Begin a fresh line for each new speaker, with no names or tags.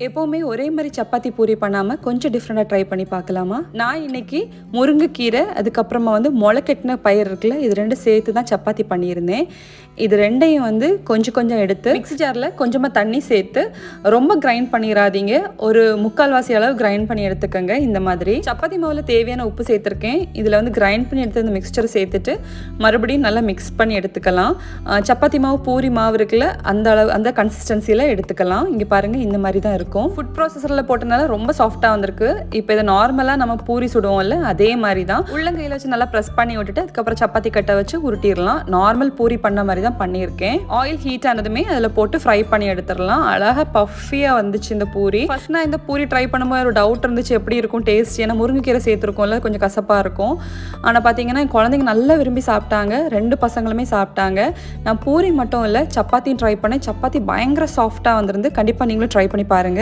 எப்போவுமே ஒரே மாதிரி சப்பாத்தி பூரி பண்ணாமல் கொஞ்சம் டிஃப்ரெண்ட்டாக ட்ரை பண்ணி பார்க்கலாமா? நான் இன்னைக்கு முருங்கைக்கீரை அதுக்கப்புறமா முளைக்கட்டின பயிர் இருக்குல்ல, இது ரெண்டும் சேர்த்து தான் சப்பாத்தி பண்ணியிருந்தேன். இது ரெண்டையும் கொஞ்சம் கொஞ்சம் எடுத்து மிக்ஸி ஜாரில் கொஞ்சமாக தண்ணி சேர்த்து ரொம்ப கிரைண்ட் பண்ணிடாதீங்க. ஒரு முக்கால்வாசி அளவு கிரைண்ட் பண்ணி எடுத்துக்கோங்க. இந்த மாதிரி சப்பாத்தி மாவில் தேவையான உப்பு சேர்த்துருக்கேன். இதில் கிரைண்ட் பண்ணி எடுத்து இந்த மிக்ஸ்சரை சேர்த்துட்டு மறுபடியும் நல்லா மிக்ஸ் பண்ணி எடுத்துக்கலாம். சப்பாத்தி மாவு பூரி மாவு இருக்குல்ல, அந்த அளவு அந்த கன்சிஸ்டன்சியில் எடுத்துக்கலாம். இங்கே பாருங்கள், இந்த மாதிரி தான் இருக்கும். ஃபுட் ப்ராசஸரில் போட்டனால ரொம்ப சாஃப்டாக வந்திருக்கு. இப்போ இதை நார்மலாக நம்ம பூரி சுடுவோம்ல, அதே மாதிரி தான் உள்ளங்கையில் வச்சு நல்லா ப்ரெஸ் பண்ணி விட்டுட்டு அதுக்கப்புறம் சப்பாத்தி கட்டை வச்சு உருட்டிடலாம். நார்மல் பூரி பண்ண மாதிரி தான் பண்ணியிருக்கேன். ஆயில் ஹீட் ஆனதுமே அதில் போட்டு ஃப்ரை பண்ணி எடுத்துடலாம். அழகாக பஃபியாக வந்துச்சு இந்த பூரி. ஃபர்ஸ்ட் நான் இந்த பூரி ட்ரை பண்ணும்போது ஒரு டவுட் இருந்துச்சு, எப்படி இருக்கும் டேஸ்ட். ஏன்னா முருங்கைக்கீரை சேர்த்துருக்கோம்ல, கொஞ்சம் கசப்பாக இருக்கும். ஆனால் பார்த்தீங்கன்னா என் குழந்தைங்க நல்லா விரும்பி சாப்பிட்டாங்க. 2 பசங்களுமே சாப்பிட்டாங்க. நான் பூரி மட்டும் இல்லை, சப்பாத்தியும் ட்ரை பண்ணேன். சப்பாத்தி பயங்கர சாஃப்டாக வந்திருந்து. கண்டிப்பாக நீங்களும் ட்ரை பண்ணி பாருங்க.